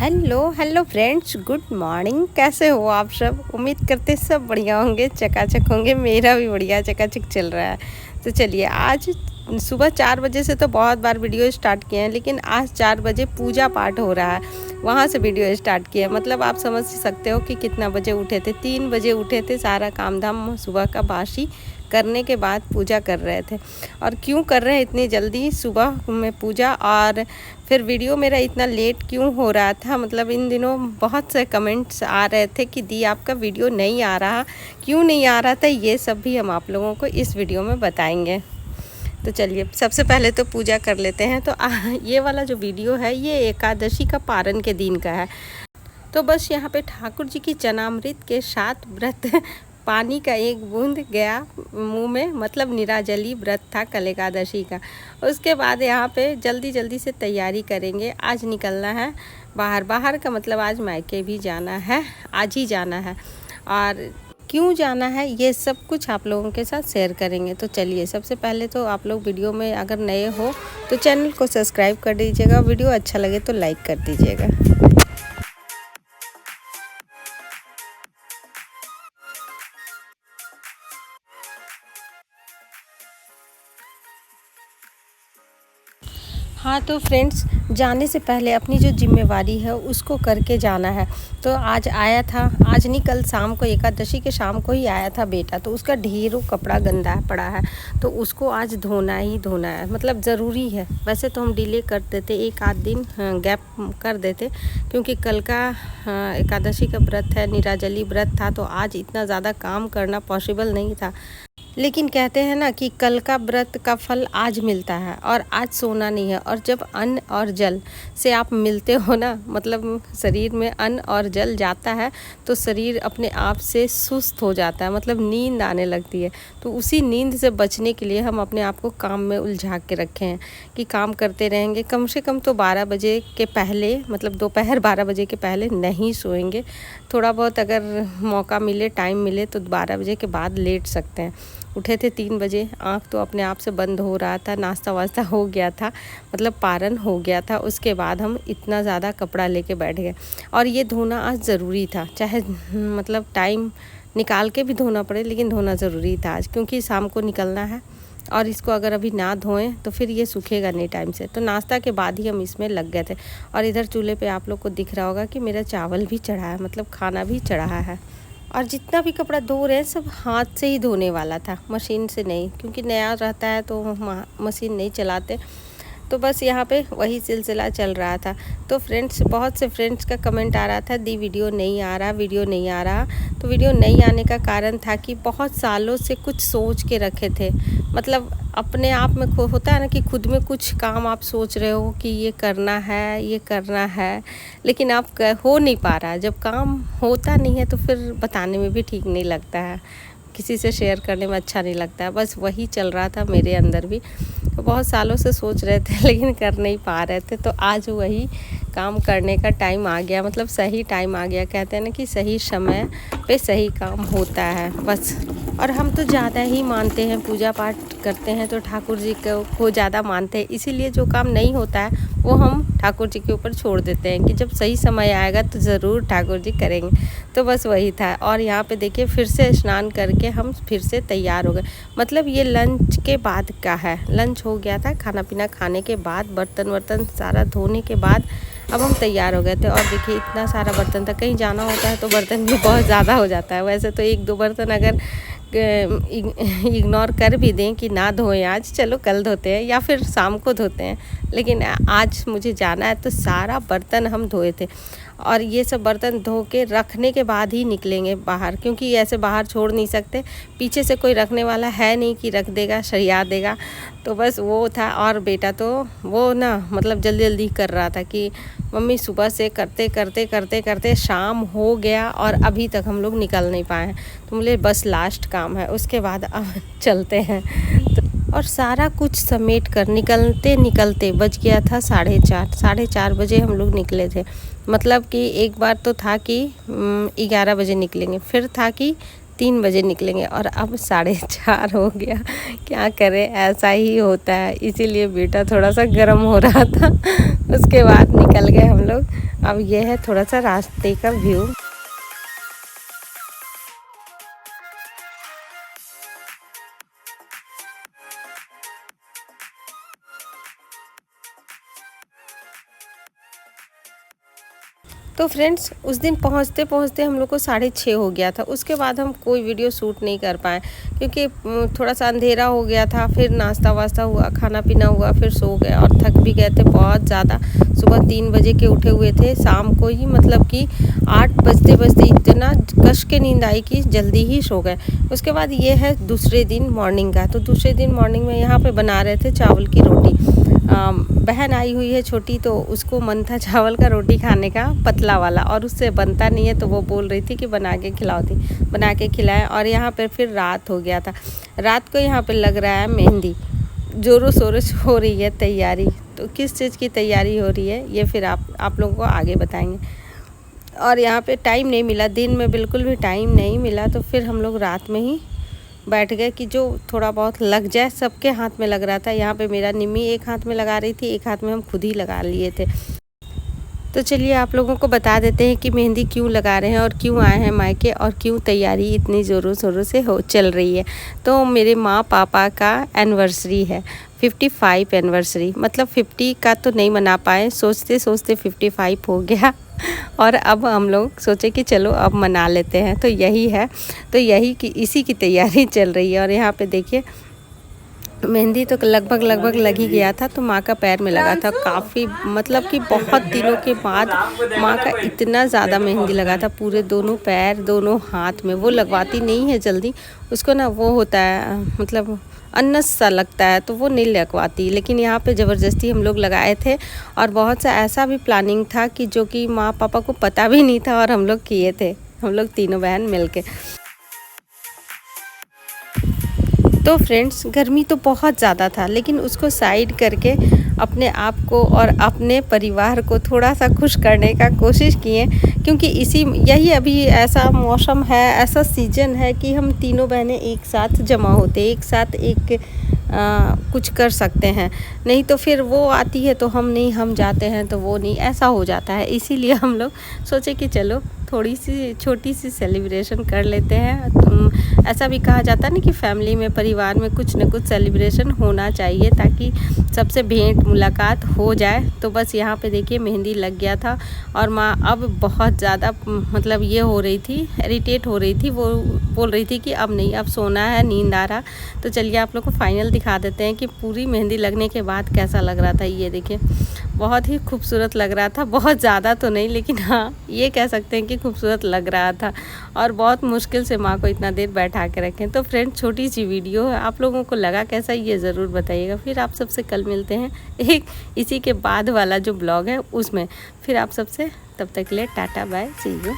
Hello hello friends, good morning. कैसे हो आप सब? उम्मीद करते सब बढ़िया होंगे, चकाचक होंगे। मेरा भी बढ़िया चकाचक चल रहा है। तो चलिए, आज सुबह 4 बजे से तो बहुत बार वीडियो स्टार्ट किए हैं, लेकिन आज 4 बजे पूजा पाठ हो रहा है, वहाँ से वीडियो स्टार्ट किए। मतलब आप समझ सकते हो कि कितना बजे उठे थे। 3 बजे उठे थे, सारा काम धाम सुबह का बासी करने के बाद पूजा कर रहे थे। और क्यों कर रहे हैं इतनी जल्दी सुबह में पूजा, और फिर वीडियो मेरा इतना लेट क्यों हो रहा था? मतलब इन दिनों बहुत से कमेंट्स आ रहे थे कि दी आपका वीडियो नहीं आ रहा, क्यों नहीं आ रहा था। ये सब भी हम आप लोगों को इस वीडियो में बताएंगे। तो चलिए, सबसे पहले तो पूजा कर लेते हैं। तो ये वाला जो वीडियो है, ये एकादशी का पारण के दिन का है। तो बस यहाँ पे ठाकुर जी की चरणामृत के साथ व्रत पानी का एक बूंद गया मुंह में, मतलब निराजली व्रत था कल एकादशी का। उसके बाद यहाँ पे जल्दी जल्दी से तैयारी करेंगे। आज निकलना है बाहर का, मतलब आज मायके भी जाना है, आज ही जाना है। और क्यों जाना है ये सब कुछ आप लोगों के साथ शेयर करेंगे। तो चलिए, सबसे पहले तो आप लोग वीडियो में अगर नए हो तो चैनल को सब्सक्राइब कर दीजिएगा, वीडियो अच्छा लगे तो लाइक कर दीजिएगा। हाँ, तो फ्रेंड्स, जाने से पहले अपनी जो जिम्मेवारी है उसको करके जाना है। तो आज आया था, आज नहीं कल शाम को, एकादशी के शाम को ही आया था बेटा। तो उसका ढेरों कपड़ा गंदा पड़ा है, तो उसको आज धोना ही धोना है, मतलब ज़रूरी है। वैसे तो हम डिले कर देते, एक आध दिन गैप कर देते, क्योंकि कल का एकादशी का व्रत है, निराजली व्रत था। तो आज इतना ज़्यादा काम करना पॉसिबल नहीं था। लेकिन कहते हैं ना कि कल का व्रत का फल आज मिलता है, और आज सोना नहीं है। और जब अन्न और जल से आप मिलते हो ना, मतलब शरीर में अन्न और जल जाता है तो शरीर अपने आप से सुस्त हो जाता है, मतलब नींद आने लगती है। तो उसी नींद से बचने के लिए हम अपने आप को काम में उलझा के रखे हैं कि काम करते रहेंगे। कम से कम तो 12 बजे के पहले, मतलब दोपहर 12 बजे के पहले नहीं सोएंगे। थोड़ा बहुत अगर मौका मिले, टाइम मिले, तो 12 बजे के बाद लेट सकते हैं। उठे थे 3 बजे, आँख तो अपने आप से बंद हो रहा था, नाश्ता वास्ता हो गया था, मतलब पारण हो गया था। उसके बाद हम इतना ज़्यादा कपड़ा लेके बैठ गए। और ये धोना आज ज़रूरी था, चाहे मतलब टाइम निकाल के भी धोना पड़े, लेकिन धोना ज़रूरी था आज, क्योंकि शाम को निकलना है। और इसको अगर अभी ना धोएं तो फिर ये सूखेगा नहीं टाइम से। तो नाश्ता के बाद ही हम इसमें लग गए थे। और इधर चूल्हे पे आप लोग को दिख रहा होगा कि मेरा चावल भी चढ़ा है, मतलब खाना भी चढ़ा है। और जितना भी कपड़ा धो रहे हैं सब हाथ से ही धोने वाला था, मशीन से नहीं, क्योंकि नया रहता है तो मशीन नहीं चलाते। तो बस यहाँ पे वही सिलसिला चल रहा था। तो फ्रेंड्स, बहुत से फ्रेंड्स का कमेंट आ रहा था, दी वीडियो नहीं आ रहा, वीडियो नहीं आ रहा। तो वीडियो नहीं आने का कारण था कि बहुत सालों से कुछ सोच के रखे थे, मतलब अपने आप में होता है ना कि खुद में कुछ काम आप सोच रहे हो कि ये करना है, ये करना है, लेकिन आप हो नहीं पा रहा। जब काम होता नहीं है तो फिर बताने में भी ठीक नहीं लगता है, किसी से शेयर करने में अच्छा नहीं लगता है। बस वही चल रहा था मेरे अंदर भी। तो बहुत सालों से सोच रहे थे लेकिन कर नहीं पा रहे थे। तो आज वही काम करने का टाइम आ गया, मतलब सही टाइम आ गया। कहते हैं ना कि सही समय पे सही काम होता है बस। और हम तो ज़्यादा ही मानते हैं, पूजा पाठ करते हैं तो ठाकुर जी को ज़्यादा मानते हैं, इसीलिए जो काम नहीं होता है वो हम ठाकुर जी के ऊपर छोड़ देते हैं कि जब सही समय आएगा तो ज़रूर ठाकुर जी करेंगे। तो बस वही था। और यहाँ पे देखिए, फिर से स्नान करके हम फिर से तैयार हो गए। मतलब ये लंच के बाद का है, लंच हो गया था, खाना पीना खाने के बाद, बर्तन वर्तन सारा धोने के बाद अब हम तैयार हो गए थे। और देखिए, इतना सारा बर्तन था, कहीं जाना होता है तो बर्तन भी बहुत ज़्यादा हो जाता है। वैसे तो 1-2 बर्तन अगर इग्नोर कर भी दें कि ना धोएं आज, चलो कल धोते हैं या फिर शाम को धोते हैं, लेकिन आज मुझे जाना है तो सारा बर्तन हम धोए थे। और ये सब बर्तन धो के रखने के बाद ही निकलेंगे बाहर, क्योंकि ऐसे बाहर छोड़ नहीं सकते, पीछे से कोई रखने वाला है नहीं कि रख देगा, सरिया देगा। तो बस वो था। और बेटा तो वो ना, मतलब जल्दी जल्दी कर रहा था कि मम्मी सुबह से करते करते करते करते शाम हो गया और अभी तक हम लोग निकल नहीं पाए हैं। तो बोले बस लास्ट काम है, उसके बाद अब चलते हैं। और सारा कुछ समेट कर निकलते निकलते बज गया था 4:30। 4:30 बजे हम लोग निकले थे। मतलब कि एक बार तो था कि 11 बजे निकलेंगे, फिर था कि 3 बजे निकलेंगे, और अब 4:30 हो गया। क्या करें, ऐसा ही होता है। इसीलिए बेटा थोड़ा सा गर्म हो रहा था। उसके बाद निकल गए हम लोग। अब ये है थोड़ा सा रास्ते का व्यू। तो फ्रेंड्स उस दिन पहुंचते पहुंचते हम लोग को 6:30 हो गया था। उसके बाद हम कोई वीडियो शूट नहीं कर पाए क्योंकि थोड़ा सा अंधेरा हो गया था। फिर नाश्ता वास्ता हुआ, खाना पीना हुआ, फिर सो गए और थक भी गए थे बहुत ज़्यादा। सुबह 3 बजे के उठे हुए थे, शाम को ही मतलब कि 8 बजते बजते इतना कश के नींद आई कि जल्दी ही सो गए। उसके बाद ये है दूसरे दिन मॉर्निंग का। तो दूसरे दिन मॉर्निंग में यहाँ पे बना रहे थे चावल की रोटी। बहन आई हुई है छोटी, तो उसको मन था चावल का रोटी खाने का, पतला वाला, और उससे बनता नहीं है तो वो बोल रही थी कि बना के खिलाओ थी। बना के खिलाएं। और यहाँ पर फिर रात हो गया था। रात को यहाँ पे लग रहा है मेहंदी, ज़ोरों शोरों से हो रही है तैयारी। तो किस चीज़ की तैयारी हो रही है ये फिर आप लोगों को आगे बताएंगे। और यहाँ पे टाइम नहीं मिला, दिन में बिल्कुल भी टाइम नहीं मिला, तो फिर हम लोग रात में ही बैठ गए कि जो थोड़ा बहुत लग जाए। सबके हाथ में लग रहा था। यहाँ पे मेरा निम्मी एक हाथ में लगा रही थी, एक हाथ में हम खुद ही लगा लिए थे। तो चलिए आप लोगों को बता देते हैं कि मेहंदी क्यों लगा रहे हैं और क्यों आए हैं मायके और क्यों तैयारी इतनी ज़ोरों शोरों से चल रही है। तो मेरे माँ पापा का एनिवर्सरी है, 55 एनिवर्सरी। मतलब 50 का तो नहीं मना पाए, सोचते सोचते 55 हो गया। और अब हम लोग सोचे कि चलो अब मना लेते हैं। तो यही है, तो यही की इसी की तैयारी चल रही है। और यहाँ पे देखिए मेहंदी तो लगभग लग ही गया था। तो माँ का पैर में लगा था काफ़ी, मतलब कि बहुत दिनों के बाद माँ का इतना ज़्यादा मेहंदी लगा था, पूरे दोनों पैर दोनों हाथ में। वो लगवाती नहीं है जल्दी, उसको ना वो होता है मतलब अनस सा लगता है, तो वो नहीं लगवाती। लेकिन यहाँ पे ज़बरदस्ती हम लोग लगाए थे। और बहुत सा ऐसा भी प्लानिंग था कि जो कि माँ पापा को पता भी नहीं था और हम लोग किए थे, हम लोग तीनों बहन मिलके। तो फ्रेंड्स गर्मी तो बहुत ज़्यादा था, लेकिन उसको साइड करके अपने आप को और अपने परिवार को थोड़ा सा खुश करने का कोशिश किए। क्योंकि यही अभी ऐसा मौसम है, ऐसा सीज़न है कि हम तीनों बहनें एक साथ जमा होते, एक साथ कुछ कर सकते हैं। नहीं तो फिर वो आती है तो हम नहीं, हम जाते हैं तो वो नहीं, ऐसा हो जाता है। इसीलिए हम लोग सोचे कि चलो थोड़ी सी छोटी सी सेलिब्रेशन कर लेते हैं। ऐसा भी कहा जाता है ना कि फैमिली में, परिवार में कुछ न कुछ सेलिब्रेशन होना चाहिए ताकि सबसे भेंट मुलाकात हो जाए। तो बस यहाँ पे देखिए मेहंदी लग गया था। और माँ अब बहुत ज़्यादा मतलब ये हो रही थी, इरिटेट हो रही थी। वो बोल रही थी कि अब नहीं, अब सोना है, नींद आ रहा। तो चलिए आप लोग को फाइनल दिखा देते हैं कि पूरी मेहंदी लगने के बाद कैसा लग रहा था। ये देखिए बहुत ही खूबसूरत लग रहा था, बहुत ज़्यादा तो नहीं, लेकिन हाँ ये कह सकते हैं कि खूबसूरत लग रहा था। और बहुत मुश्किल से माँ को इतना देर बैठा के रखें। तो फ्रेंड छोटी सी वीडियो है, आप लोगों को लगा कैसा ये ज़रूर बताइएगा। फिर आप सबसे कल मिलते हैं एक इसी के बाद वाला जो ब्लॉग है उसमें। फिर आप सबसे तब तक के लिए टाटा बाय, सी यू।